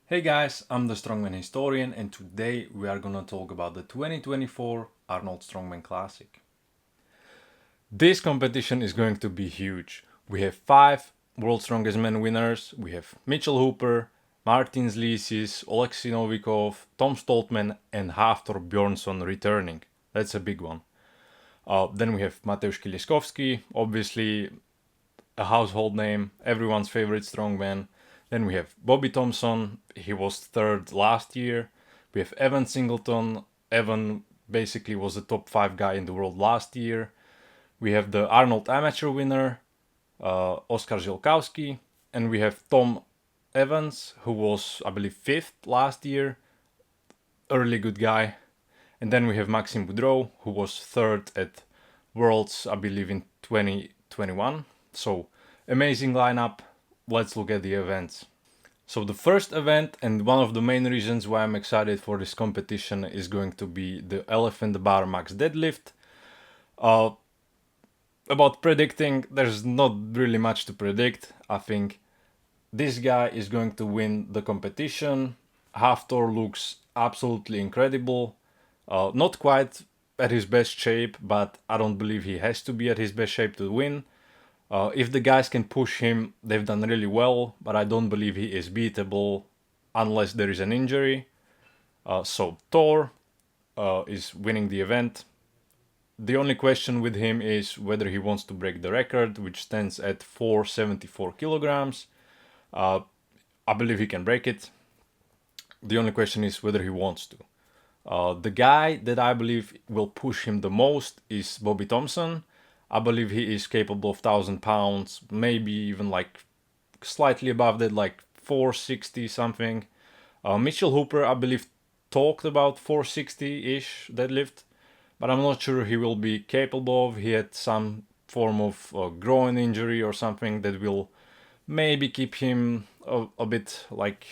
Hey guys, I'm the Strongman Historian and today we are gonna talk about the 2024 Arnold Strongman Classic. This competition is going to be huge. We have 5 World's Strongest Men winners. We have Mitchell Hooper, Martins Licis, Oleksiy Novikov, Tom Stoltman and Hafthor Bjornsson returning. That's a big one. Then we have Mateusz Kieliszkowski, obviously a household name, everyone's favorite strongman. Then we have Bobby Thompson, he was third last year. We have Evan Singleton, Evan basically was the top 5 guy in the world last year. We have the Arnold amateur winner, Oskar Zielkowski, and we have Tom Evans, who was, I believe, 5th last year. Early good guy. And then we have Maxime Boudreau, who was 3rd at Worlds, I believe, in 2021. So, amazing lineup. Let's look at the events. So the first event and one of the main reasons why I'm excited for this competition is going to be the Elephant Bar Max Deadlift. About predicting, there's not really much to predict. I think this guy is going to win the competition. Hafthor looks absolutely incredible. Not quite at his best shape, but I don't believe he has to be at his best shape to win. If the guys can push him, they've done really well, but I don't believe he is beatable unless there is an injury. So Thor is winning the event. The only question with him is whether he wants to break the record, which stands at 474 kilograms. I believe he can break it. The only question is whether he wants to. The guy that I believe will push him the most is Bobby Thompson. I believe he is capable of 1,000 pounds, maybe even like slightly above that, like 460 something. Mitchell Hooper, I believe, talked about 460-ish deadlift, but I'm not sure he will be capable of. He had some form of groin injury or something that will maybe keep him a bit like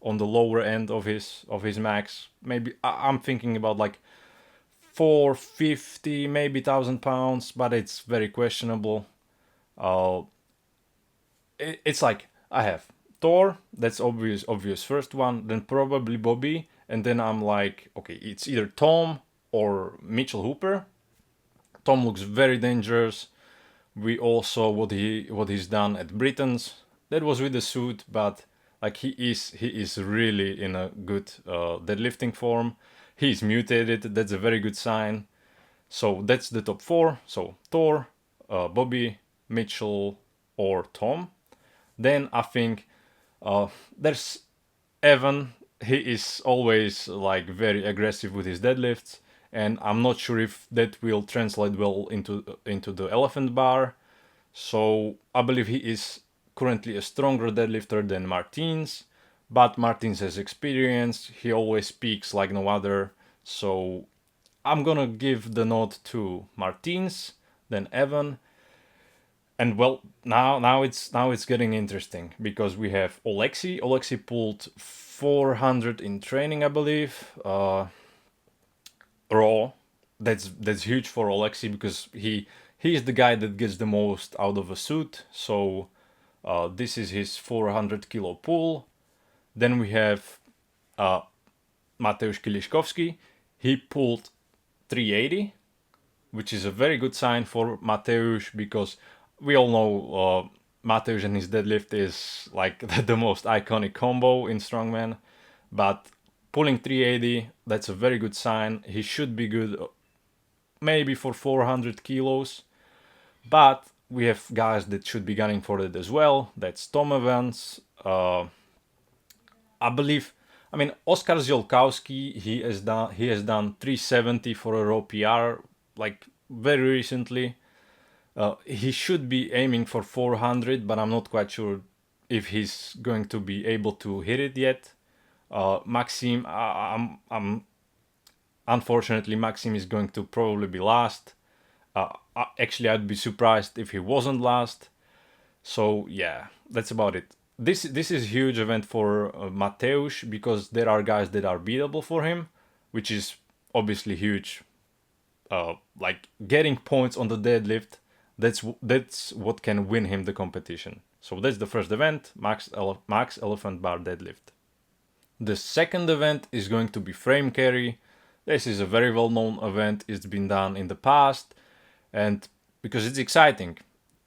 on the lower end of his max. Maybe I'm thinking about like 450, maybe 1,000 pounds, but it's very questionable. It's like I have Thor, that's obvious first one, then probably Bobby, and then I'm like, okay, it's either Tom or Mitchell Hooper. Tom looks very dangerous. We all saw what he's done at Britain's. That was with the suit, but like he is really in a good deadlifting form. He's mutated. That's a very good sign. So that's the top 4. So Thor, Bobby, Mitchell, or Tom. Then I think there's Evan. He is always like very aggressive with his deadlifts, and I'm not sure if that will translate well into the elephant bar. So I believe he is currently a stronger deadlifter than Martins, but Martins has experience. He always speaks like no other. So I'm gonna give the nod to Martins, then Evan. And well, now it's getting interesting because we have Oleksiy. Oleksiy pulled 400 in training, I believe, raw. That's huge for Oleksiy because he's the guy that gets the most out of a suit. So this is his 400 kilo pull. Then we have Mateusz Kieliszkowski. He pulled 380, which is a very good sign for Mateusz because we all know Mateusz and his deadlift is like the most iconic combo in strongman. But pulling 380, that's a very good sign. He should be good maybe for 400 kilos. But we have guys that should be gunning for it as well. That's Tom Evans. I believe, I mean, Oskar Zielkowski, he has done 370 for a raw PR like very recently. He should be aiming for 400, but I'm not quite sure if he's going to be able to hit it yet. Maxime, unfortunately, Maxime is going to probably be last. Actually, I'd be surprised if he wasn't last. So yeah, that's about it. This is a huge event for Mateusz because there are guys that are beatable for him, which is obviously huge. Like getting points on the deadlift, that's what can win him the competition. So that's the first event, Max Elephant Bar Deadlift. The second event is going to be frame carry. This is a very well known event, it's been done in the past, and because it's exciting.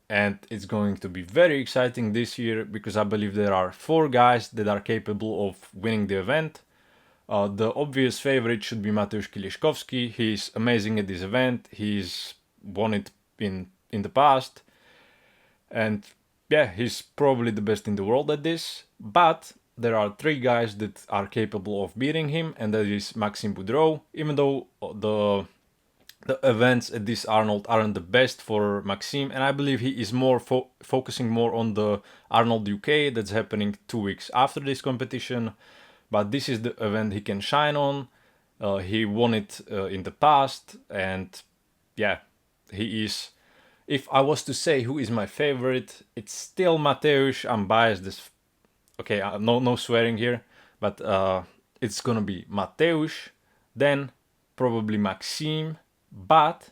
And it's going to be very exciting this year because I believe there are 4 guys that are capable of winning the event. The obvious favorite should be Mateusz Kieliszkowski. He's amazing at this event. He's won it in the past. And yeah, he's probably the best in the world at this. But there are 3 guys that are capable of beating him, and that is Maxime Boudreau. Even though the events at this Arnold aren't the best for Maxime, and I believe he is more focusing more on the Arnold UK that's happening 2 weeks after this competition. But this is the event he can shine on. He won it in the past, and yeah, he is. If I was to say who is my favorite, it's still Mateusz. I'm biased. Okay, no swearing here, but it's gonna be Mateusz, then probably Maxime, but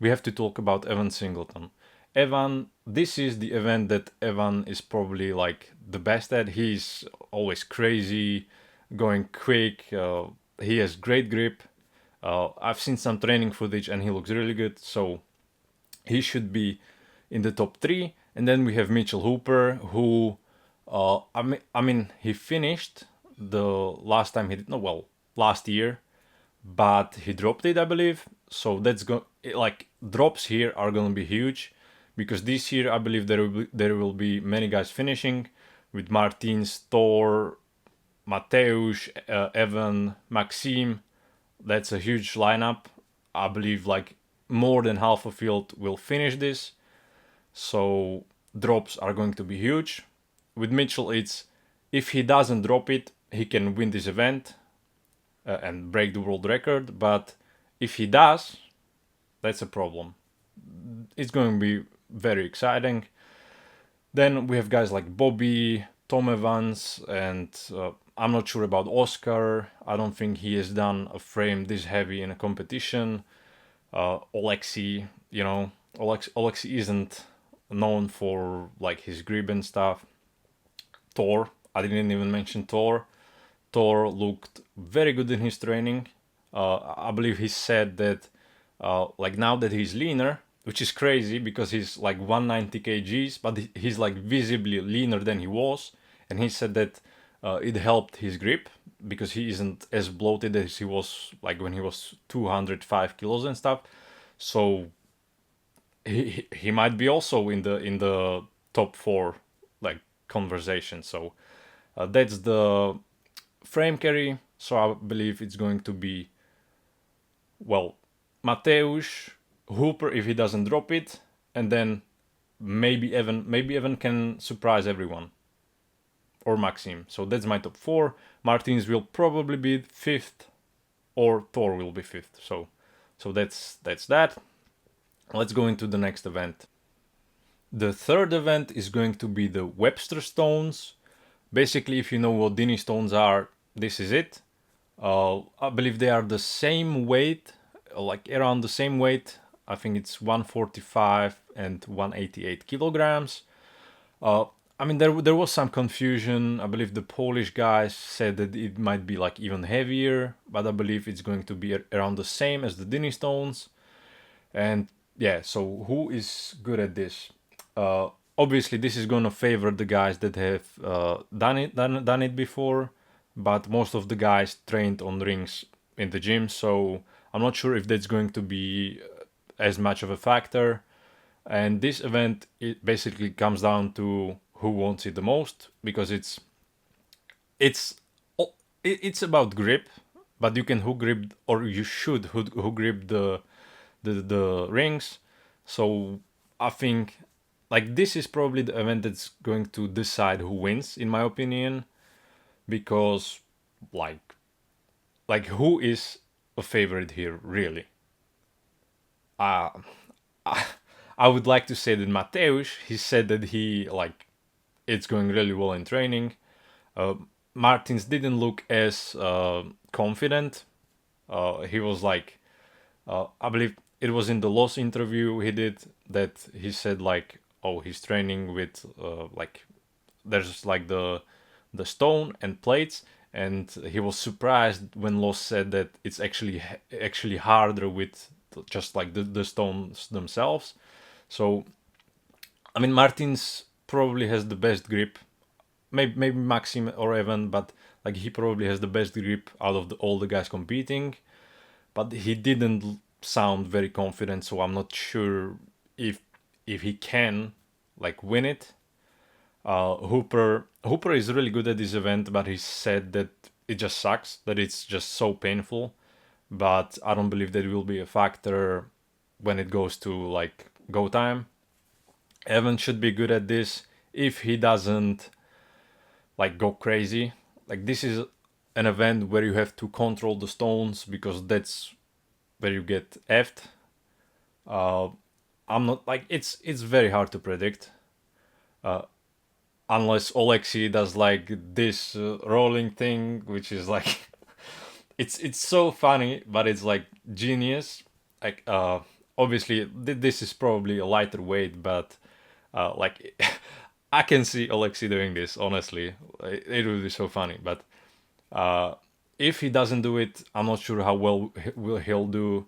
we have to talk about Evan Singleton. Evan, this is the event that Evan is probably like the best at. He's always crazy, going quick. He has great grip. I've seen some training footage and he looks really good. So he should be in the top 3. And then we have Mitchell Hooper, who I mean, he finished the last time he did, no, well, last year, but he dropped it, I believe. So that's like drops here are gonna be huge, because this year I believe there will be many guys finishing with Martins, Thor, Mateusz, Evan, Maxime. That's a huge lineup. I believe like more than half a field will finish this. So drops are going to be huge. With Mitchell, it's if he doesn't drop it, he can win this event and break the world record. But if he does, that's a problem. It's going to be very exciting. Then we have guys like Bobby, Tom Evans, and I'm not sure about Oscar. I don't think he has done a frame this heavy in a competition. Oleksiy, Oleksiy isn't known for like his grip and stuff. Thor, I didn't even mention Thor. Thor looked very good in his training. I believe he said that like now that he's leaner, which is crazy because he's like 190 kgs, but he's like visibly leaner than he was. And he said that it helped his grip because he isn't as bloated as he was like when he was 205 kilos and stuff. So he might be also in the top 4 like conversation. So that's the frame carry. So I believe it's going to be, well, Mateusz, Hooper if he doesn't drop it, and then maybe Evan can surprise everyone, or Maxime. So that's my top 4. Martins will probably be 5th, or Thor will be 5th. So that's that. Let's go into the next event. The third event is going to be the Webster Stones. Basically, if you know what Dini stones are, this is it. I believe they are the same weight, like around the same weight. I think it's 145 and 188 kilograms. I mean, there was some confusion. I believe the Polish guys said that it might be like even heavier, but I believe it's going to be around the same as the Dini stones. And yeah, so who is good at this? Obviously, this is gonna favor the guys that have done it before, but most of the guys trained on rings in the gym, so I'm not sure if that's going to be as much of a factor. And this event, it basically comes down to who wants it the most, because it's about grip, but you can hook grip, or you should hook grip the rings. So I think like this is probably the event that's going to decide who wins, in my opinion, because like who is a favorite here really? Uh, I would like to say that Mateusz, he said that he like it's going really well in training. Martins didn't look as confident. He was like, I believe it was in the loss interview he did that he said like, oh, he's training with like there's like the stone and plates, and he was surprised when Los said that it's actually harder with just like the stones themselves. So I mean, Martins probably has the best grip. Maybe Maxim or Evan, but like he probably has the best grip out of all the guys competing. But he didn't sound very confident, so I'm not sure if he can like win it. Hooper is really good at this event, but he said that it just sucks, that it's just so painful. But I don't believe that will be a factor when it goes to like go time. Evan should be good at this if he doesn't like go crazy. Like this is an event where you have to control the stones because that's where you get effed. I'm not like it's very hard to predict. Unless Oleksiy does like this rolling thing, which is like it's so funny, but it's like genius. Like obviously this is probably a lighter weight, but like I can see Oleksiy doing this. Honestly, it would be so funny. But if he doesn't do it, I'm not sure how well he'll do.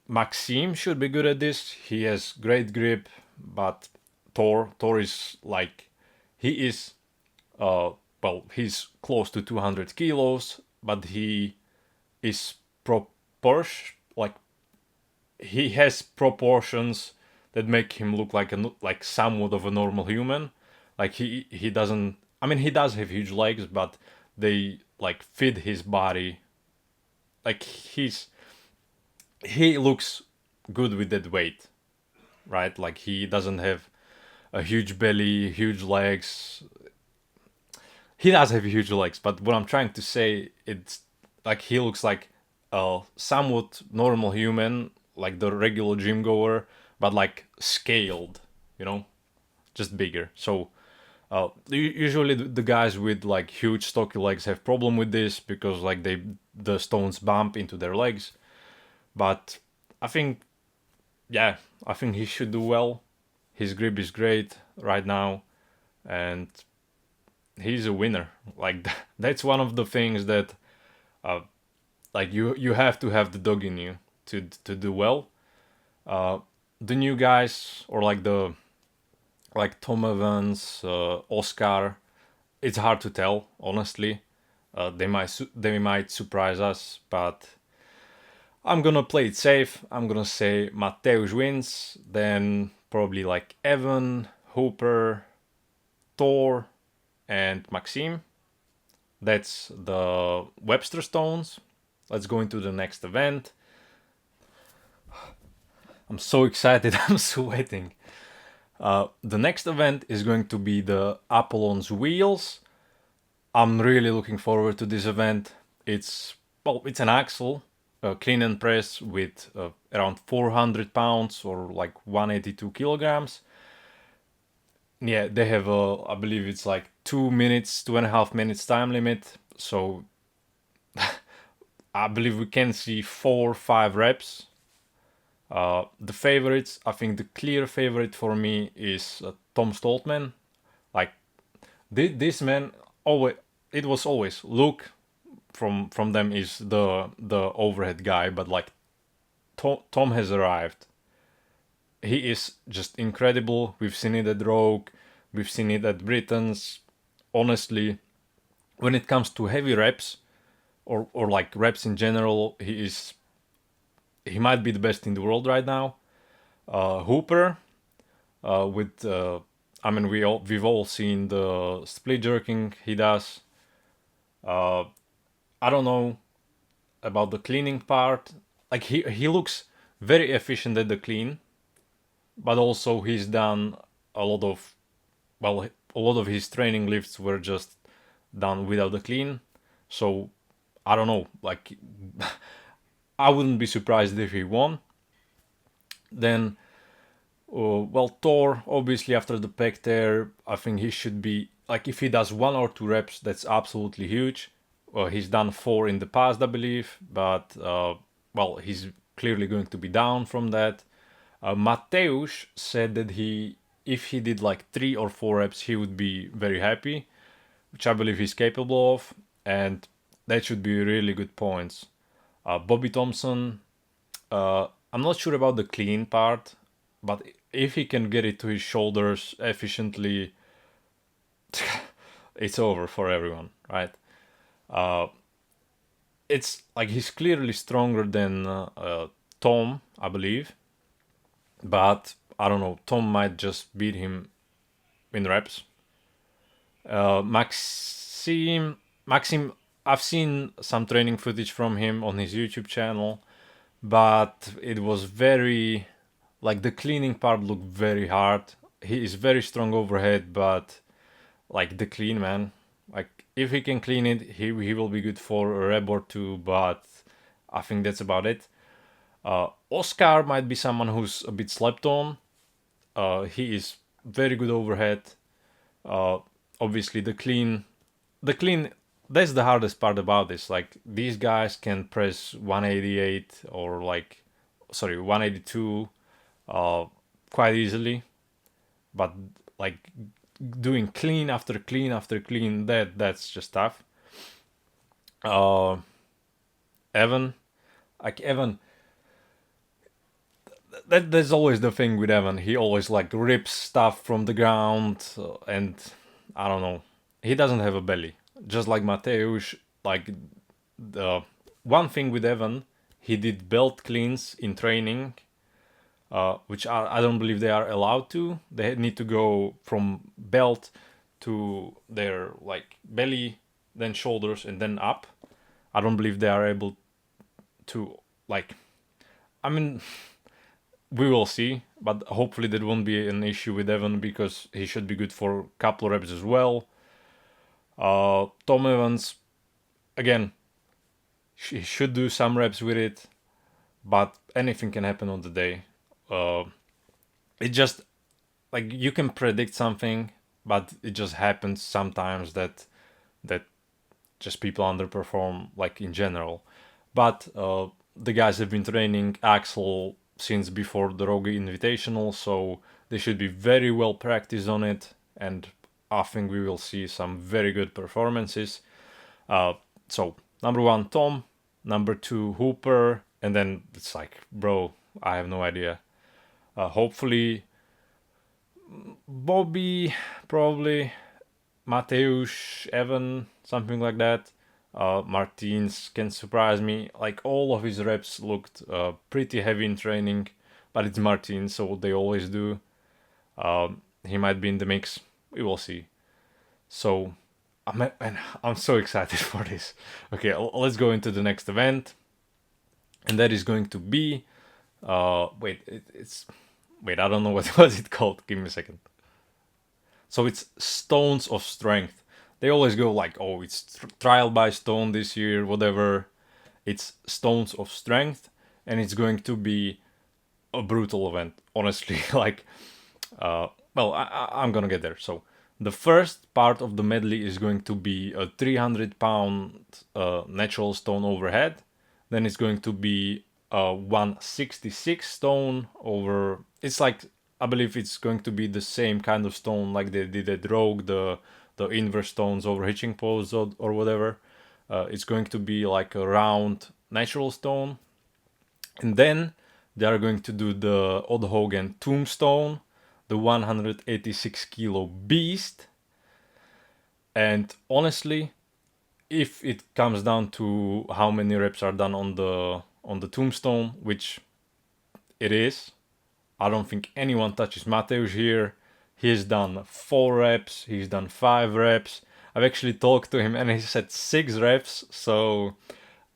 Maxime should be good at this. He has great grip, but Thor is like he is he's close to 200 kilos, but he is like he has proportions that make him look like somewhat of a normal human. Like he doesn't. I mean, he does have huge legs, but they like fit his body. Like he looks good with that weight, right? Like he doesn't have a huge belly, huge legs. He does have huge legs, but what I'm trying to say, it's like he looks like a somewhat normal human, like the regular gym goer, but like scaled, you know, just bigger. So usually the guys with like huge stocky legs have problem with this because like the stones bump into their legs. But I think, yeah, I think he should do well. His grip is great right now, and he's a winner. Like that's one of the things that, like you have to have the dog in you to do well. The new guys or like the like Tom Evans, Oscar, it's hard to tell honestly. They might surprise us, but I'm gonna play it safe. I'm gonna say Mateusz wins, then probably like Evan, Hooper, Thor, and Maxime. That's the Webster Stones. Let's go into the next event. I'm so excited, I'm sweating. The next event is going to be the Apollon's Wheels. I'm really looking forward to this event. It's an axle, clean and press with around 400 pounds or like 182 kilograms. Yeah, they have I believe it's like 2 minutes, 2.5 minutes time limit. So I believe we can see 4-5 reps. The favorites, I think the clear favorite for me is Tom Stoltman. Like this man always, it was always Luke from them is the overhead guy, but like Tom has arrived. He is just incredible. We've seen it at Rogue, we've seen it at Britain's. Honestly, when it comes to heavy reps or like reps in general, he might be the best in the world right now. Hooper, with I mean we've all seen the split jerking he does. I don't know about the cleaning part. Like he looks very efficient at the clean, but also he's done a lot of a lot of his training lifts were just done without the clean. So I don't know. Like I wouldn't be surprised if he won. Then Thor, obviously, after the pec tear, I think he should be like if he does 1 or 2 reps, that's absolutely huge. He's done 4 in the past, I believe, but he's clearly going to be down from that. Mateusz said that if he did like 3 or 4 reps, he would be very happy. which I believe he's capable of, and that should be really good points. Bobby Thompson, I'm not sure about the clean part, but if he can get it to his shoulders efficiently, it's over for everyone, right? It's like he's clearly stronger than Tom, I believe, but I don't know. Tom might just beat him in reps. Maxim, I've seen some training footage from him on his YouTube channel, but it was very, like the cleaning part looked very hard. He is very strong overhead, but like the clean, man, like if he can clean it, he will be good for a rep or two, but I think that's about it. Oscar might be someone who's a bit slept on. He is very good overhead. Obviously the clean, that's the hardest part about this. Like these guys can press 188 or 182 quite easily, but like doing clean after clean after clean, that's just tough. Evan, like Evan, that's always the thing with Evan. He always like rips stuff from the ground, and I don't know. He doesn't have a belly, just like Mateusz. Like the one thing with Evan, he did belt cleans in training, which I don't believe they are allowed to. They need to go from belt to their like belly, then shoulders, and then up. I don't believe they are able to like. I mean, we will see, but hopefully that won't be an issue with Evan because he should be good for a couple reps as well. Tom Evans, again, he should do some reps with it, but anything can happen on the day. It just like you can predict something, but it just happens sometimes that just people underperform, like in general. But the guys have been training Axel since before the Rogue Invitational, so they should be very well practiced on it, and I think we will see some very good performances. So number one, Tom, number two, Hooper, and then it's like, bro, I have no idea. Hopefully, Bobby, probably, Mateusz, Evan, something like that. Martins can surprise me. Like all of his reps looked pretty heavy in training, but it's Martins, so they always do. He might be in the mix. We will see. So I'm so excited for this. Okay, let's go into the next event, and that is going to be. Wait, I don't know what was it called. Give me a second. So it's Stones of Strength. They always go like, oh, it's trial by stone this year, whatever. It's Stones of Strength, and it's going to be a brutal event, honestly. Like, I'm gonna get there. So the first part of the medley is going to be a 300-pound natural stone overhead. Then it's going to be a 166 stone over. It's like, I believe it's going to be the same kind of stone like they did at Rogue, the inverse stones over hitching post or whatever. It's going to be like a round natural stone. And then they are going to do the Odd Hogan Tombstone, the 186 kilo beast. And honestly, if it comes down to how many reps are done on the Tombstone, which it is, I don't think anyone touches Mateusz here. He's done 4 reps, he's done 5 reps. I've actually talked to him and he said 6 reps, so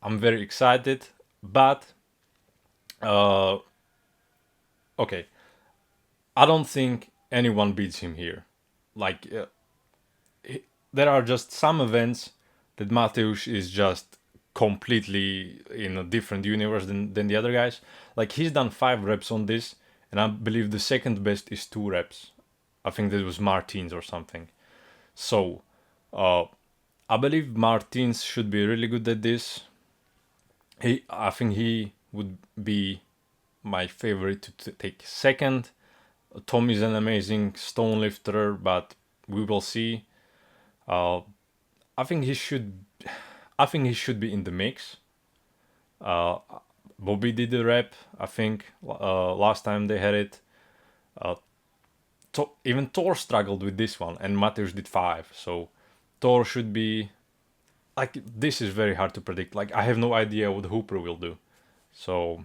I'm very excited. But, okay, I don't think anyone beats him here. Like, there are just some events that Mateusz is just completely in a different universe than the other guys. Like, he's done 5 reps on this, and I believe the second best is 2 reps. I think that was Martins or something. So, I believe Martins should be really good at this. I think he would be my favorite to take second. Tom is an amazing stone lifter, but we will see. I think he should. I think he should be in the mix. Uh, Bobby did the rep. I think last time they had it. Uh, Even Thor struggled with this one, and Mateusz did 5. So Thor should be like, this is very hard to predict. Like, I have no idea what Hooper will do. So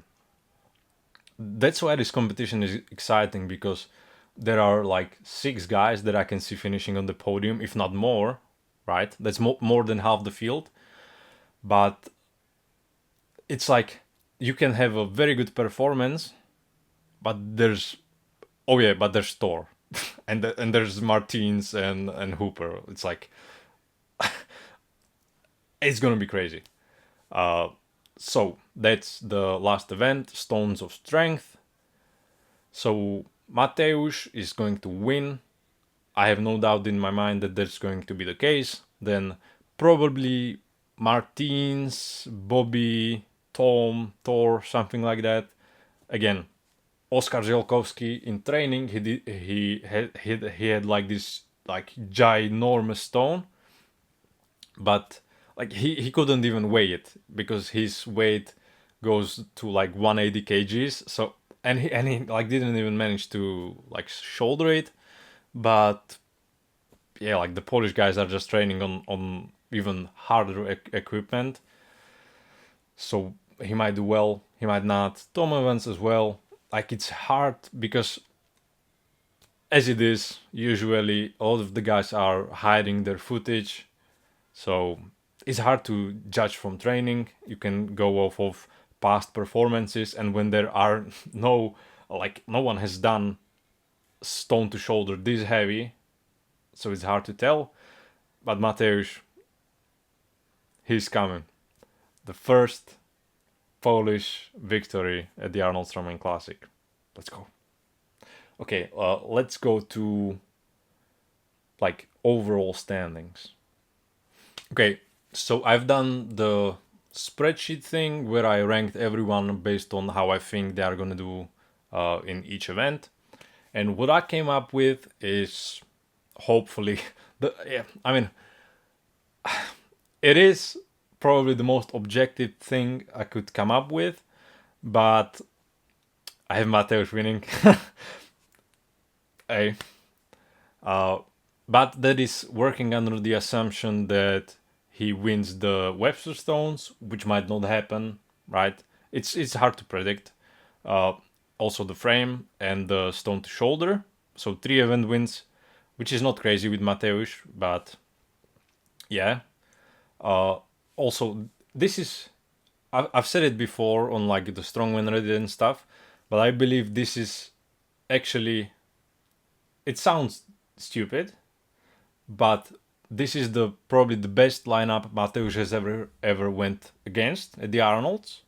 that's why this competition is exciting, because there are like 6 guys that I can see finishing on the podium, if not more, right? That's more than half the field. But it's like you can have a very good performance, but there's Thor, and there's Martins and Hooper. It's like it's gonna be crazy. So that's the last event, Stones of Strength. So Mateusz is going to win. I have no doubt in my mind that that's going to be the case. Then probably Martins, Bobby, Tom, Thor, something like that. Again, Oskar Zielkowski in training, he had like this like ginormous stone, but like he couldn't even weigh it because his weight goes to like 180 kgs. So and he like didn't even manage to like shoulder it. But yeah, like the Polish guys are just training on even harder equipment. So he might do well, he might not. Tom Evans as well. Like, it's hard because, as it is, usually all of the guys are hiding their footage. So it's hard to judge from training. You can go off of past performances, and when there are no one has done stone to shoulder this heavy, so it's hard to tell. But Mateusz, he's coming. The first Polish victory at the Arnold Strongman Classic. Let's go. Okay, let's go to like overall standings. Okay, so I've done the spreadsheet thing where I ranked everyone based on how I think they are gonna do in each event, and what I came up with is hopefully it is probably the most objective thing I could come up with, but I have Mateusz winning. Hey. But that is working under the assumption that he wins the Webster Stones, which might not happen, right? It's hard to predict. Also the frame and the stone to shoulder. So 3 event wins, which is not crazy with Mateusz, but yeah. Also, this is I've said it before on like the Strongman Reddit and stuff, but I believe this is actually, it sounds stupid, but this is probably the best lineup Mateusz has ever went against at the Arnolds.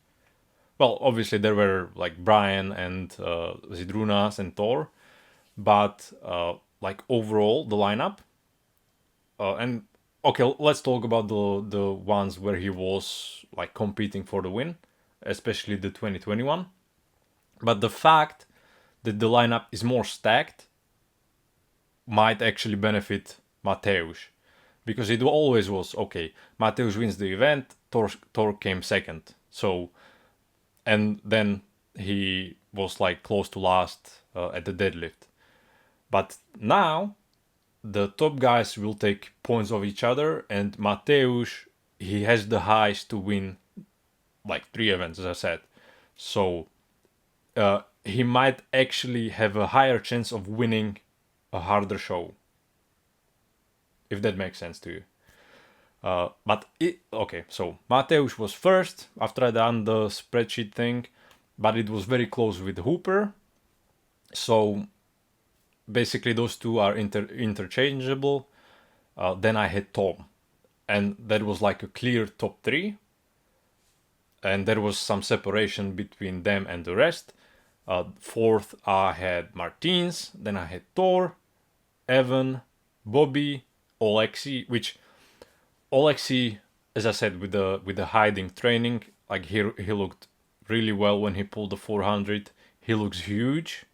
Well, obviously there were like Brian and Zydrunas and Thor, but like overall the lineup, and okay, let's talk about the ones where he was like competing for the win, especially the 2021. But the fact that the lineup is more stacked might actually benefit Mateusz, because it always was okay. Mateusz wins the event, Thor came second, so, and then he was like close to last at the deadlift. But now the top guys will take points of each other, and Mateusz, he has the highs to win like 3 events, as I said. So he might actually have a higher chance of winning a harder show, if that makes sense to you. Okay, so Mateusz was first after I done the spreadsheet thing, but it was very close with Hooper. So basically those two are interchangeable. Then I had Tom, and that was like a clear top 3, and there was some separation between them and the rest. Fourth I had Martins, then I had Thor, Evan, Bobby, Oleksiy, which Oleksiy, as I said, with the hiding training, like he looked really well when he pulled the 400. He looks huge.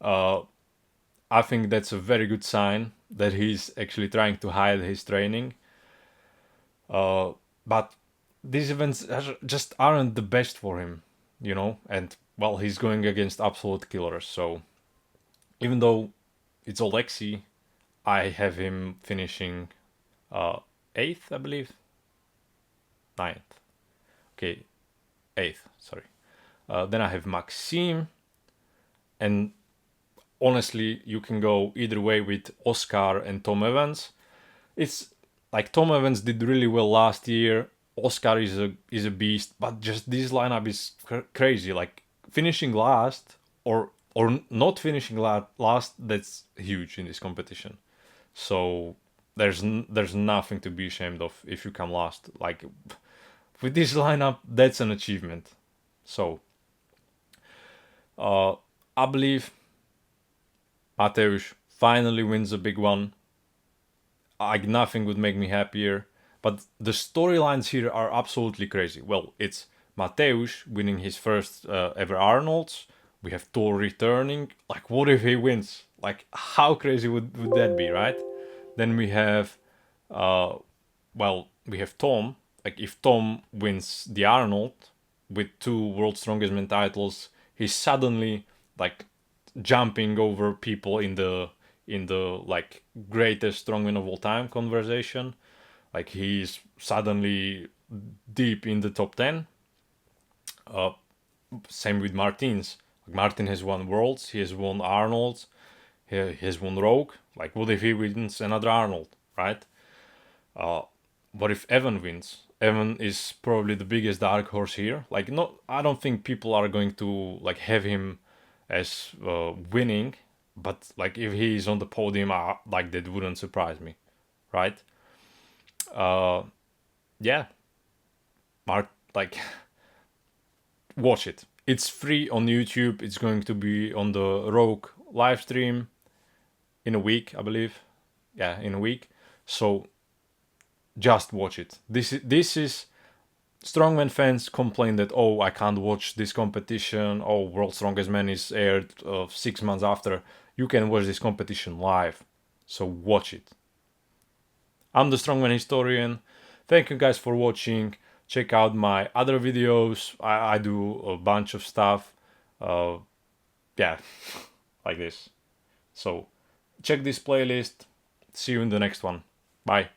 I think that's a very good sign that he's actually trying to hide his training. But these events just aren't the best for him, and well, he's going against absolute killers. So even though it's Alexi, I have him finishing eighth, I believe. Ninth. Okay, eighth, sorry. Then I have Maxime, and honestly, you can go either way with Oscar and Tom Evans. It's like Tom Evans did really well last year. Oscar is a beast, but just this lineup is crazy. Like finishing last or not finishing last, that's huge in this competition. So there's nothing to be ashamed of if you come last. Like with this lineup, that's an achievement. So I believe Mateusz finally wins a big one. Like nothing would make me happier. But the storylines here are absolutely crazy. Well, it's Mateusz winning his first ever Arnold's. We have Thor returning. Like, what if he wins? Like, how crazy would that be, right? Then we have, we have Tom. Like, if Tom wins the Arnold with 2 World's Strongest Man titles, he's suddenly like jumping over people in the like greatest strongman of all time conversation. Like he's suddenly deep in the top 10. Same with Martins. Like Martin has won Worlds, he has won Arnold's, he has won Rogue. Like what if he wins another Arnold, right? What if Evan wins? Evan is probably the biggest dark horse here. Like no, I don't think people are going to like have him as winning, but like if he's on the podium, like that wouldn't surprise me, right? Yeah, Mark, like watch it. It's free on YouTube. It's going to be on the Rogue live stream in a week, I believe. Yeah, in a week. So just watch it. This is Strongman fans complain that, oh, I can't watch this competition. Oh, World's Strongest Man is aired 6 months after. You can watch this competition live. So watch it. I'm the Strongman Historian. Thank you guys for watching. Check out my other videos. I do a bunch of stuff. Yeah, like this. So check this playlist. See you in the next one. Bye.